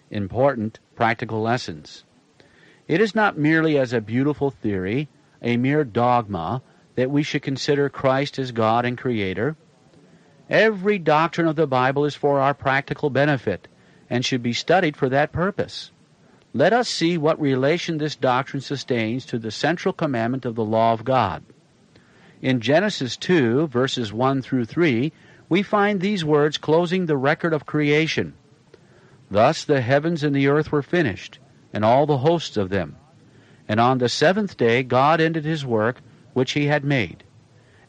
important practical lessons. It is not merely as a beautiful theory, a mere dogma, that we should consider Christ as God and Creator. Every doctrine of the Bible is for our practical benefit and should be studied for that purpose. Let us see what relation this doctrine sustains to the central commandment of the law of God. In Genesis 2, verses 1 through 3, we find these words closing the record of creation. Thus the heavens and the earth were finished, and all the hosts of them. And on the seventh day God ended his work which he had made.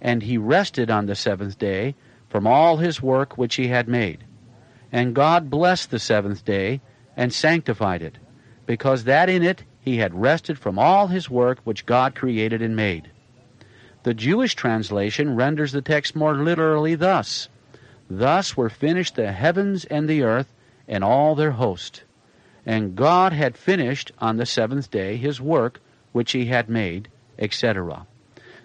And he rested on the seventh day from all his work which he had made. And God blessed the seventh day, and sanctified it, because that in it he had rested from all his work which God created and made. The Jewish translation renders the text more literally thus: Thus were finished the heavens and the earth, and all their host. And God had finished on the seventh day his work which he had made, etc.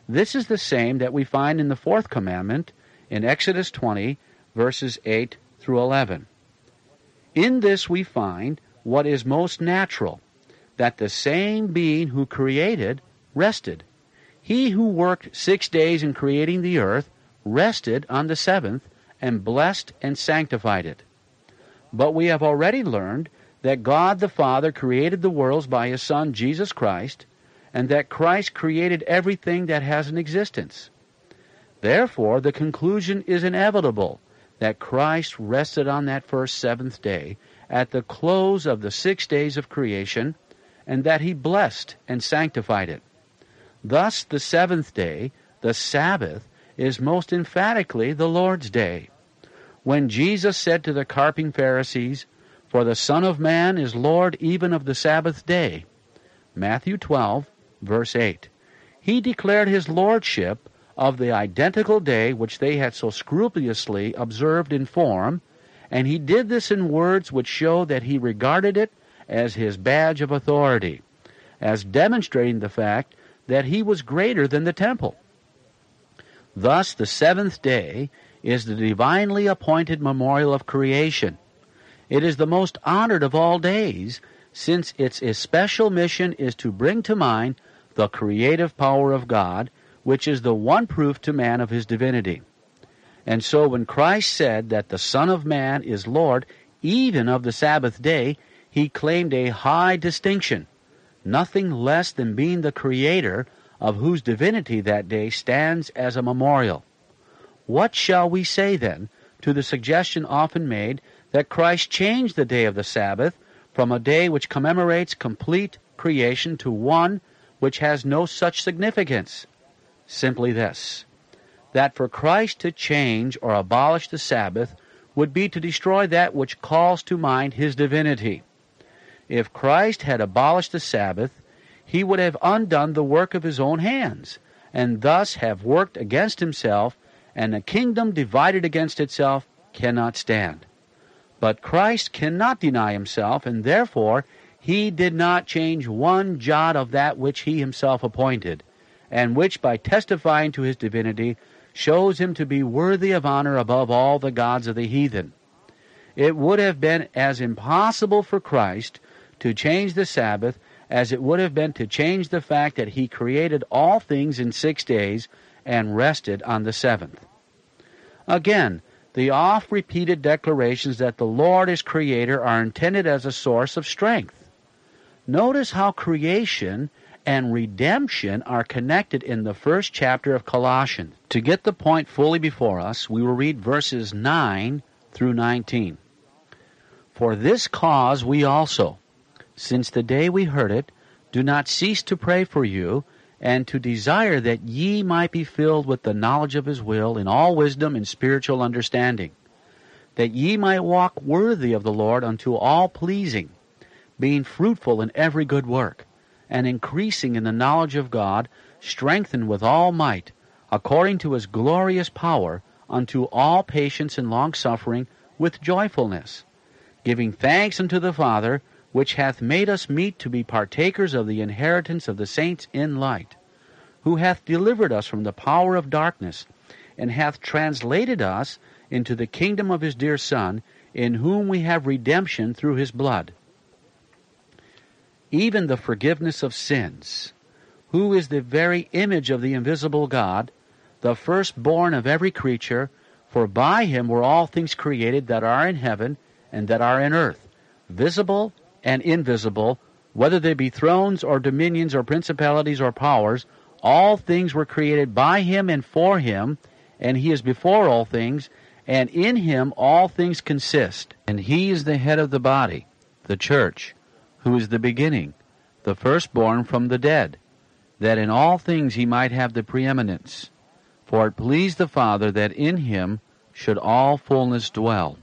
This is the same that we find in the fourth commandment in Exodus 20, verses 8 through 11. In this we find what is most natural, that the same being who created rested. He who worked 6 days in creating the earth rested on the seventh, and blessed and sanctified it. But we have already learned that God the Father created the worlds by his Son Jesus Christ, and that Christ created everything that has an existence. Therefore, the conclusion is inevitable that Christ rested on that first seventh day at the close of the 6 days of creation, and that he blessed and sanctified it. Thus, the seventh day, the Sabbath, is most emphatically the Lord's day. When Jesus said to the carping Pharisees, "For the Son of Man is Lord even of the Sabbath day," Matthew 12, verse 8, he declared his lordship of the identical day which they had so scrupulously observed in form, and he did this in words which show that he regarded it as his badge of authority, as demonstrating the fact that he was greater than the temple. Thus the seventh day is the divinely appointed memorial of creation. It is the most honored of all days, since its especial mission is to bring to mind the creative power of God, which is the one proof to man of his divinity. And so when Christ said that the Son of Man is Lord even of the Sabbath day, he claimed a high distinction, nothing less than being the Creator, of whose divinity that day stands as a memorial. What shall we say, then, to the suggestion often made that Christ changed the day of the Sabbath from a day which commemorates complete creation to one which has no such significance? Simply this: that for Christ to change or abolish the Sabbath would be to destroy that which calls to mind his divinity. If Christ had abolished the Sabbath, he would have undone the work of his own hands, and thus have worked against himself, and a kingdom divided against itself cannot stand. But Christ cannot deny himself, and therefore he did not change one jot of that which he himself appointed, and which, by testifying to his divinity, shows him to be worthy of honor above all the gods of the heathen. It would have been as impossible for Christ to change the Sabbath as it would have been to change the fact that he created all things in 6 days and rested on the seventh. Again, the oft-repeated declarations that the Lord is Creator are intended as a source of strength. Notice how creation and redemption are connected in the first chapter of Colossians. To get the point fully before us, we will read verses 9 through 19. For this cause we also, since the day we heard it, do not cease to pray for you, and to desire that ye might be filled with the knowledge of his will in all wisdom and spiritual understanding, that ye might walk worthy of the Lord unto all pleasing, being fruitful in every good work, and increasing in the knowledge of God, strengthened with all might, according to his glorious power, unto all patience and longsuffering with joyfulness, giving thanks unto the Father, which hath made us meet to be partakers of the inheritance of the saints in light, who hath delivered us from the power of darkness, and hath translated us into the kingdom of his dear Son, in whom we have redemption through his blood, even the forgiveness of sins, who is the very image of the invisible God, the firstborn of every creature, for by him were all things created that are in heaven and that are in earth, visible and invisible, whether they be thrones or dominions or principalities or powers. All things were created by him and for him, and he is before all things, and in him all things consist. And he is the head of the body, the church, who is the beginning, the firstborn from the dead, that in all things he might have the preeminence. For it pleased the Father that in him should all fullness dwell.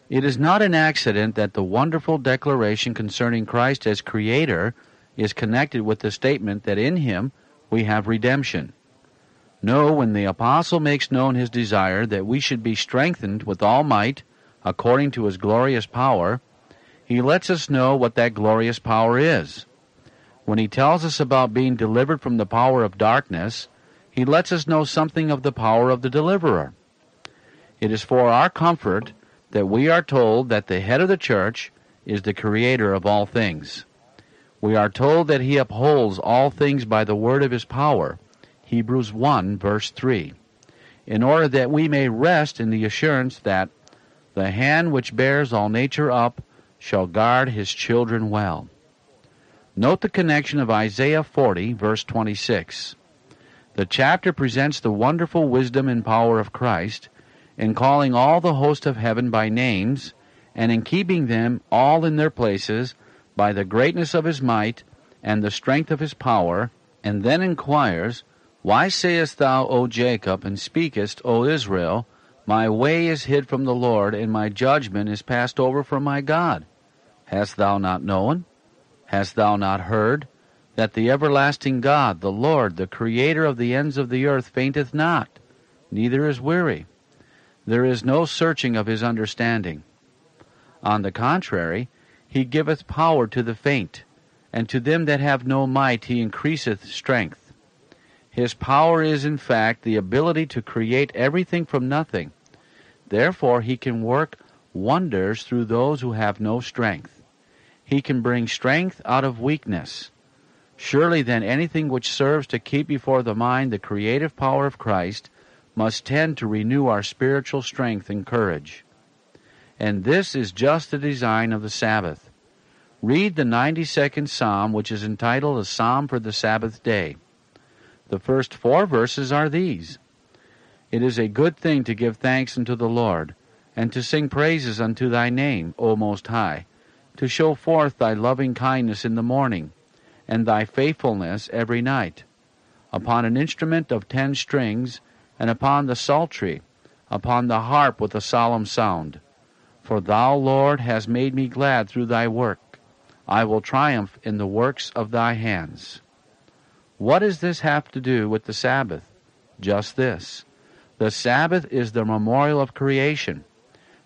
It is not an accident that the wonderful declaration concerning Christ as Creator is connected with the statement that in him we have redemption. No, when the Apostle makes known his desire that we should be strengthened with all might, according to his glorious power, he lets us know what that glorious power is. When he tells us about being delivered from the power of darkness, he lets us know something of the power of the deliverer. It is for our comfort that we are told that the head of the church is the Creator of all things. We are told that he upholds all things by the word of his power, Hebrews 1, verse 3, in order that we may rest in the assurance that the hand which bears all nature up shall guard his children well. Note the connection of Isaiah 40, verse 26. The chapter presents the wonderful wisdom and power of Christ in calling all the host of heaven by names, and in keeping them all in their places by the greatness of his might and the strength of his power, and then inquires, Why sayest thou, O Jacob, and speakest, O Israel, My way is hid from the Lord, and my judgment is passed over from my God? Hast thou not known? Hast thou not heard? That the everlasting God, the Lord, the Creator of the ends of the earth, fainteth not, neither is weary. There is no searching of his understanding. On the contrary, he giveth power to the faint, and to them that have no might he increaseth strength. His power is, in fact, the ability to create everything from nothing. Therefore he can work wonders through those who have no strength. He can bring strength out of weakness. Surely then anything which serves to keep before the mind the creative power of Christ must tend to renew our spiritual strength and courage. And this is just the design of the Sabbath. Read the 92nd Psalm, which is entitled A Psalm for the Sabbath Day. The first 4 verses are these. It is a good thing to give thanks unto the Lord, and to sing praises unto thy name, O Most High, to show forth thy loving kindness in the morning, and thy faithfulness every night, upon an instrument of 10 strings, and upon the psaltery, upon the harp with a solemn sound. For thou, Lord, hast made me glad through thy work. I will triumph in the works of thy hands. What does this have to do with the Sabbath? Just this. The Sabbath is the memorial of creation.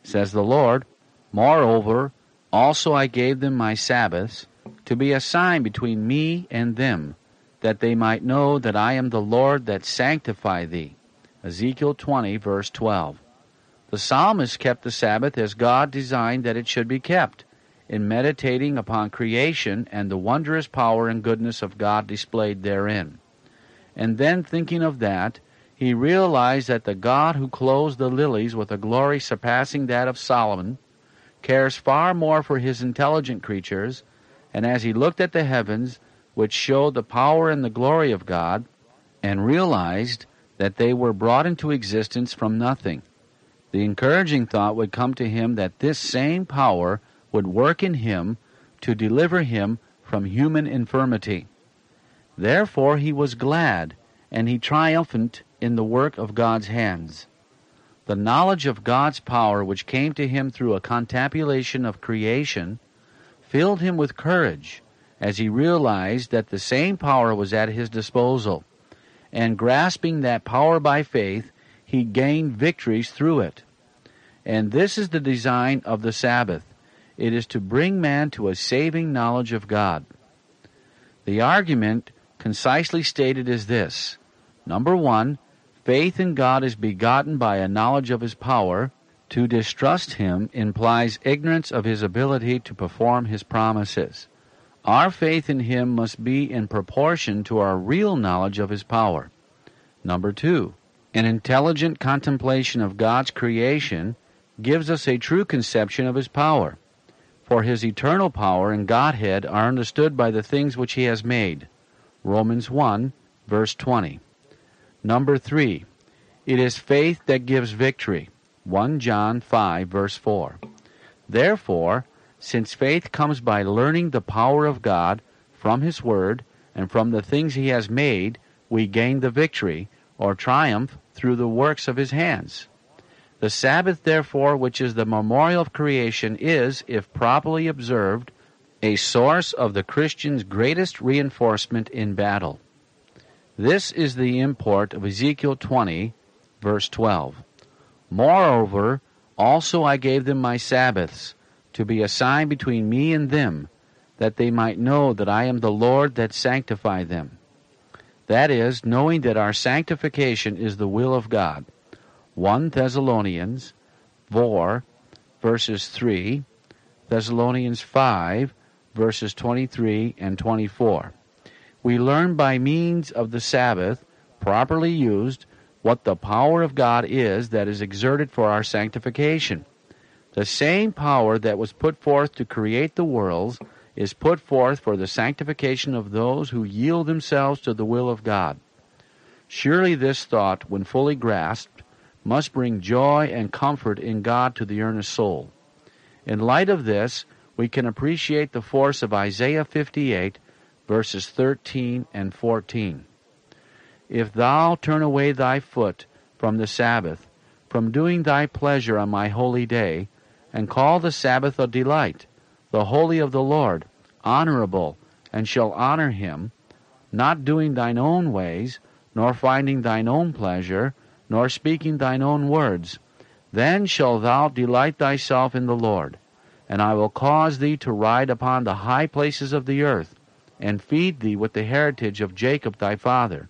Says the Lord, Moreover, also I gave them my Sabbaths, to be a sign between me and them, that they might know that I am the Lord that sanctify thee. Ezekiel 20, verse 12. The psalmist kept the Sabbath as God designed that it should be kept, in meditating upon creation and the wondrous power and goodness of God displayed therein. And then, thinking of that, he realized that the God who clothes the lilies with a glory surpassing that of Solomon cares far more for his intelligent creatures, and as he looked at the heavens, which showed the power and the glory of God, and realized that they were brought into existence from nothing, the encouraging thought would come to him that this same power would work in him to deliver him from human infirmity. Therefore he was glad, and he triumphed in the work of God's hands. The knowledge of God's power, which came to him through a contemplation of creation, filled him with courage as he realized that the same power was at his disposal, and grasping that power by faith, he gained victories through it. And this is the design of the Sabbath. It is to bring man to a saving knowledge of God. The argument, concisely stated, is this. Number 1, faith in God is begotten by a knowledge of his power. To distrust him implies ignorance of his ability to perform his promises. Our faith in Him must be in proportion to our real knowledge of His power. Number 2, an intelligent contemplation of God's creation gives us a true conception of His power. For His eternal power and Godhead are understood by the things which He has made. Romans 1, verse 20. Number 3, it is faith that gives victory. 1 John 5, verse 4. Therefore, since faith comes by learning the power of God from His Word and from the things He has made, we gain the victory, or triumph, through the works of His hands. The Sabbath, therefore, which is the memorial of creation, is, if properly observed, a source of the Christian's greatest reinforcement in battle. This is the import of Ezekiel 20, verse 12. Moreover, also I gave them my Sabbaths, to be a sign between me and them, that they might know that I am the Lord that sanctify them. That is, knowing that our sanctification is the will of God. 1 Thessalonians 4, verses 3, Thessalonians 5, verses 23 and 24. We learn by means of the Sabbath, properly used, what the power of God is that is exerted for our sanctification. The same power that was put forth to create the worlds is put forth for the sanctification of those who yield themselves to the will of God. Surely this thought, when fully grasped, must bring joy and comfort in God to the earnest soul. In light of this, we can appreciate the force of Isaiah 58, verses 13 and 14. If thou turn away thy foot from the Sabbath, from doing thy pleasure on my holy day, and call the Sabbath a delight, the holy of the Lord, honorable, and shall honor him, not doing thine own ways, nor finding thine own pleasure, nor speaking thine own words, then shalt thou delight thyself in the Lord. And I will cause thee to ride upon the high places of the earth, and feed thee with the heritage of Jacob thy father,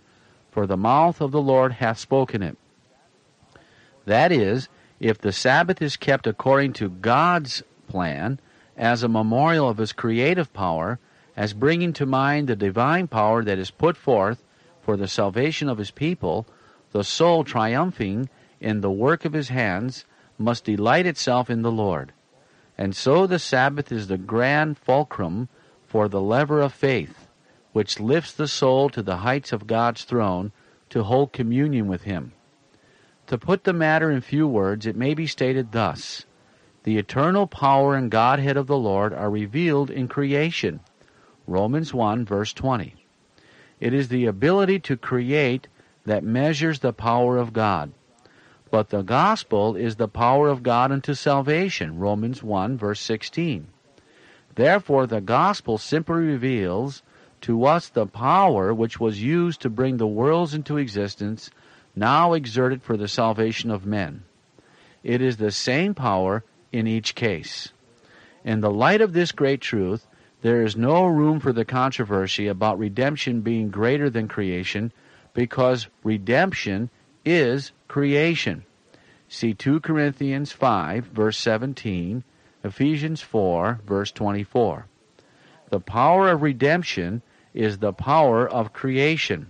for the mouth of the Lord hath spoken it. That is, if the Sabbath is kept according to God's plan, as a memorial of His creative power, as bringing to mind the divine power that is put forth for the salvation of His people, the soul triumphing in the work of His hands must delight itself in the Lord. And so the Sabbath is the grand fulcrum for the lever of faith, which lifts the soul to the heights of God's throne to hold communion with Him. To put the matter in few words, it may be stated thus: the eternal power and Godhead of the Lord are revealed in creation. Romans 1, verse 20. It is the ability to create that measures the power of God. But the gospel is the power of God unto salvation. Romans 1, verse 16. Therefore, the gospel simply reveals to us the power which was used to bring the worlds into existence, now exerted for the salvation of men. It is the same power in each case. In the light of this great truth, there is no room for the controversy about redemption being greater than creation, because redemption is creation. See 2 Corinthians 5, verse 17, Ephesians 4, verse 24. The power of redemption is the power of creation.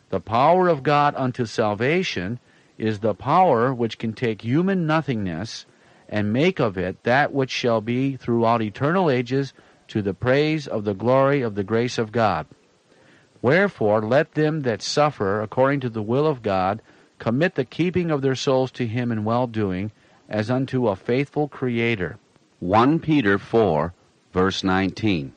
The power of God unto salvation is the power which can take human nothingness and make of it that which shall be throughout eternal ages to the praise of the glory of the grace of God. Wherefore let them that suffer according to the will of God commit the keeping of their souls to Him in well-doing, as unto a faithful Creator. 1 Peter 4, verse 19.